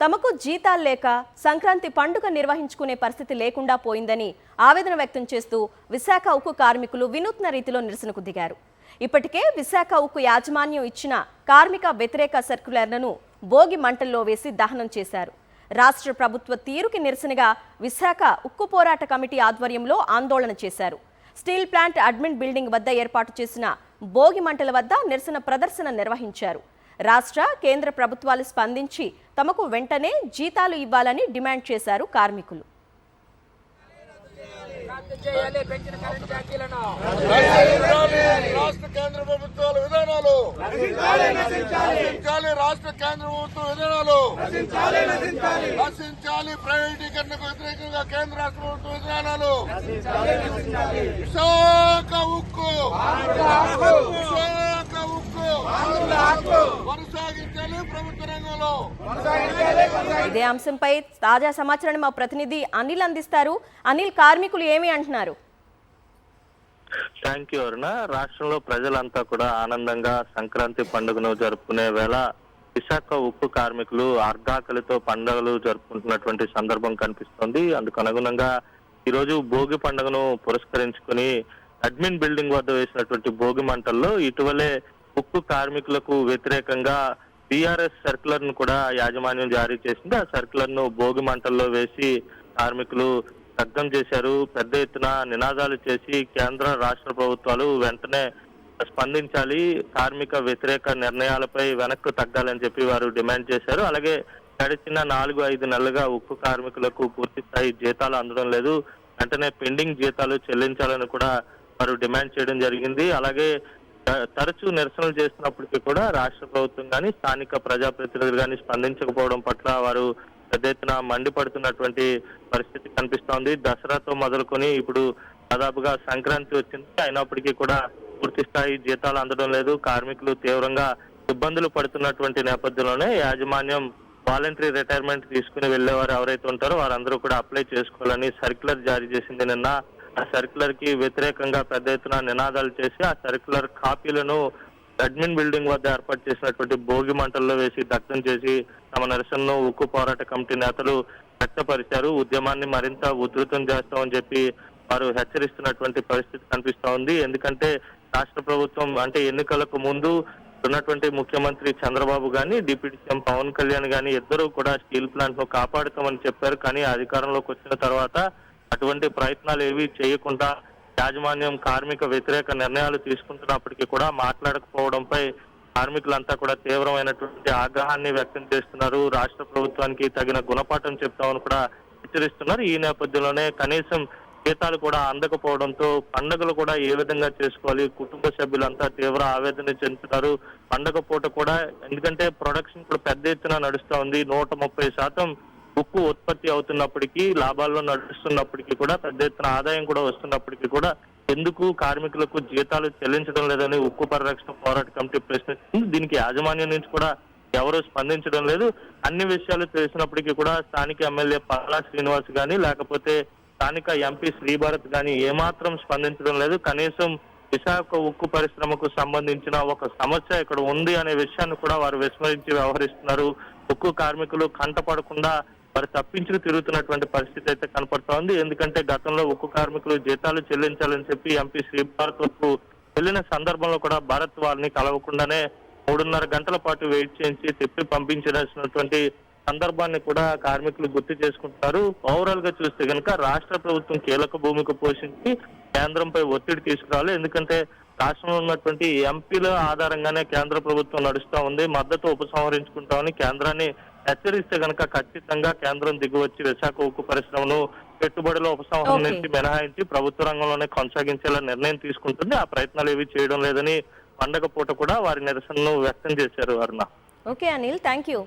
తమకు జీతాలు లేక సంక్రాంతి పండుగ నిర్వహించుకునే పరిస్థితి లేకుండా పోయిందని ఆవేదన వ్యక్తం చేస్తూ విశాఖ ఉక్కు కార్మికులు వినూత్న రీతిలో నిరసనకు దిగారు. ఇప్పటికే విశాఖ ఉక్కు యాజమాన్యం ఇచ్చిన కార్మిక వ్యతిరేక సర్క్యులర్లను భోగి మంటల్లో వేసి దహనం చేశారు. రాష్ట్ర ప్రభుత్వ తీరుకి నిరసనగా విశాఖ ఉక్కు పోరాట కమిటీ ఆధ్వర్యంలో ఆందోళన చేశారు. స్టీల్ ప్లాంట్ అడ్మిన్ బిల్డింగ్ వద్ద ఏర్పాటు చేసిన భోగి మంటల వద్ద నిరసన ప్రదర్శన నిర్వహించారు. రాష్ట్ర కేంద్ర ప్రభుత్వాలు స్పందించి తమకు వెంటనే జీతాలు ఇవ్వాలని డిమాండ్ చేశారు కార్మికులు. రాష్ట్ర కేంద్ర ప్రభుత్వాల విధానాలు రాష్ట్ర కేంద్ర ప్రభుత్వ విధానాలు నశించాలి. ప్రైవేటీకరణకు వ్యతిరేకంగా కేంద్ర రాష్ట్ర ప్రభుత్వ విధానాలు. విశాఖ ఉక్కు కొనసాగించాలి ప్రభుత్వ రంగంలో. ఇదే అంశంపై తాజా సమాచారాన్ని మా ప్రతినిధి అనిల్ అందిస్తారు. అనిల్, కార్మికులు ఏమి అంటున్నారు? థ్యాంక్ యూ అరుణ. రాష్ట్రంలో ప్రజలంతా కూడా ఆనందంగా సంక్రాంతి పండుగను జరుపుకునే వేళ విశాఖ ఉక్కు కార్మికులు అర్ధాకలితో పండుగలు జరుపుకుంటున్నటువంటి సందర్భం కనిపిస్తోంది. అందుకు అనుగుణంగా ఈరోజు భోగి పండుగను పురస్కరించుకుని అడ్మిన్ బిల్డింగ్ వద్ద వేసినటువంటి భోగి మంటల్లో ఇటీవలే ఉక్కు కార్మికులకు వ్యతిరేకంగా బీఆర్ఎస్ సర్క్యులర్ ను కూడా యాజమాన్యం జారీ చేసింది. ఆ సర్క్యులర్ ను భోగి మంటల్లో వేసి కార్మికులు దగ్ధం చేశారు. పెద్ద ఎత్తున నినాదాలు చేసి కేంద్ర రాష్ట్ర ప్రభుత్వాలు వెంటనే స్పందించాలి, కార్మిక వ్యతిరేక నిర్ణయాలపై వెనక్కు తగ్గాలని చెప్పి వారు డిమాండ్ చేశారు. అలాగే గడిచిన 4-5 నెలలుగా ఉక్కు కార్మికులకు పూర్తి స్థాయి జీతాలు అందడం లేదు, వెంటనే పెండింగ్ జీతాలు చెల్లించాలని కూడా వారు డిమాండ్ చేయడం జరిగింది. అలాగే తరచూ నిరసనలు చేస్తున్నప్పటికీ కూడా రాష్ట్ర ప్రభుత్వం కానీ స్థానిక ప్రజాప్రతినిధులు కానీ స్పందించకపోవడం పట్ల వారు పెద్ద ఎత్తున మండిపడుతున్నటువంటి పరిస్థితి కనిపిస్తోంది. దసరాతో మొదలుకొని ఇప్పుడు దాదాపుగా సంక్రాంతి వచ్చింది, అయినప్పటికీ కూడా పూర్తి స్థాయి జీతాలు అందడం లేదు. కార్మికులు తీవ్రంగా ఇబ్బందులు పడుతున్నటువంటి నేపథ్యంలోనే యాజమాన్యం వాలంటరీ రిటైర్మెంట్ తీసుకుని వెళ్లేవారు ఎవరైతే ఉంటారో వారందరూ కూడా అప్లై చేసుకోవాలని సర్క్యులర్ జారీ చేసింది నిన్న. ఆ సర్క్యులర్ కి వ్యతిరేకంగా పెద్ద ఎత్తున నినాదాలు చేసి ఆ సర్క్యులర్ కాపీలను అడ్మిన్ బిల్డింగ్ వద్ద ఏర్పాటు చేసినటువంటి భోగి మంటల్లో వేసి దగ్ధం చేసి తమ నిరసనను ఉక్కు పోరాట కమిటీ నేతలు వ్యక్తపరిచారు. ఉద్యమాన్ని మరింత ఉధృతం చేస్తామని చెప్పి వారు హెచ్చరిస్తున్నటువంటి పరిస్థితి కనిపిస్తా ఉంది. ఎందుకంటే రాష్ట్ర ప్రభుత్వం అంటే ఎన్నికలకు ముందు ఉన్నటువంటి ముఖ్యమంత్రి చంద్రబాబు గాని డిప్యూటీ సీఎం పవన్ కళ్యాణ్ గాని ఇద్దరు కూడా స్టీల్ ప్లాంట్ ను కాపాడుతామని చెప్పారు. కానీ అధికారంలోకి వచ్చిన తర్వాత అటువంటి ప్రయత్నాలు ఏవి చేయకుండా యాజమాన్యం కార్మిక వ్యతిరేక నిర్ణయాలు తీసుకుంటున్నప్పటికీ కూడా మాట్లాడకపోవడంపై కార్మికులంతా కూడా తీవ్రమైనటువంటి ఆగ్రహాన్ని వ్యక్తం చేస్తున్నారు. రాష్ట్ర ప్రభుత్వానికి తగిన గుణపాఠం చెప్తామని కూడా హెచ్చరిస్తున్నారు. ఈ నేపథ్యంలోనే కనీసం జీతాలు కూడా అందకపోవడంతో పండుగలు కూడా ఏ విధంగా చేసుకోవాలి, కుటుంబ సభ్యులంతా తీవ్ర ఆవేదన చెందుతున్నారు. పండుగ పూట కూడా ఎందుకంటే ప్రొడక్షన్ కూడా పెద్ద ఎత్తున నడుస్తూ ఉంది. 130% ఉక్కు ఉత్పత్తి అవుతున్నప్పటికీ, లాభాల్లో నడుస్తున్నప్పటికీ కూడా, పెద్ద ఎత్తున ఆదాయం కూడా వస్తున్నప్పటికీ కూడా ఎందుకు కార్మికులకు జీతాలు చెల్లించడం లేదని ఉక్కు పరిరక్షణ పోరాట కమిటీ ప్రశ్నిస్తుంది. దీనికి యాజమాన్యం నుంచి కూడా ఎవరు స్పందించడం లేదు. అన్ని విషయాలు తెలిసినప్పటికీ కూడా స్థానిక ఎమ్మెల్యే పల్లా శ్రీనివాస్ గాని లేకపోతే స్థానిక ఎంపీ శ్రీభరత్ గాని ఏమాత్రం స్పందించడం లేదు. కనీసం విశాఖ ఉక్కు పరిశ్రమకు సంబంధించిన ఒక సమస్య ఇక్కడ ఉంది అనే విషయాన్ని కూడా వారు విస్మరించి వ్యవహరిస్తున్నారు. ఉక్కు కార్మికులు కంటపడకుండా వారు తప్పించుకు తిరుగుతున్నటువంటి పరిస్థితి అయితే కనపడతా ఉంది. ఎందుకంటే గతంలో ఉక్కు కార్మికులు జీతాలు చెల్లించాలని చెప్పి ఎంపీ శ్రీభరత్ వరకు వెళ్లిన సందర్భంలో కూడా భారత్ వారిని కలవకుండానే 3.5 గంటల పాటు వెయిట్ చేయించి తిప్పి పంపించాల్సినటువంటి సందర్భాన్ని కూడా కార్మికులు గుర్తు చేసుకుంటున్నారు. ఓవరాల్ గా చూస్తే కనుక రాష్ట్ర ప్రభుత్వం కీలక భూమిక పోషించి కేంద్రంపై ఒత్తిడి తీసుకురావాలి. ఎందుకంటే రాష్ట్రంలో ఉన్నటువంటి ఎంపీల ఆధారంగానే కేంద్ర ప్రభుత్వం నడుస్తూ ఉంది. మద్దతు ఉపసంహరించుకుంటామని కేంద్రాన్ని హెచ్చరిస్తే కనుక ఖచ్చితంగా కేంద్రం దిగువచ్చి విశాఖ ఉక్కు పరిశ్రమను పెట్టుబడుల ఉపసంహరణ నుంచి మినహాయించి ప్రభుత్వ రంగంలోనే కొనసాగించేలా నిర్ణయం తీసుకుంటుంది. ఆ ప్రయత్నాలు ఏవి చేయడం లేదని పండగ పూట కూడా వారి నిరసనను వ్యక్తం చేశారు. Aruna. Okay Anil, thank you.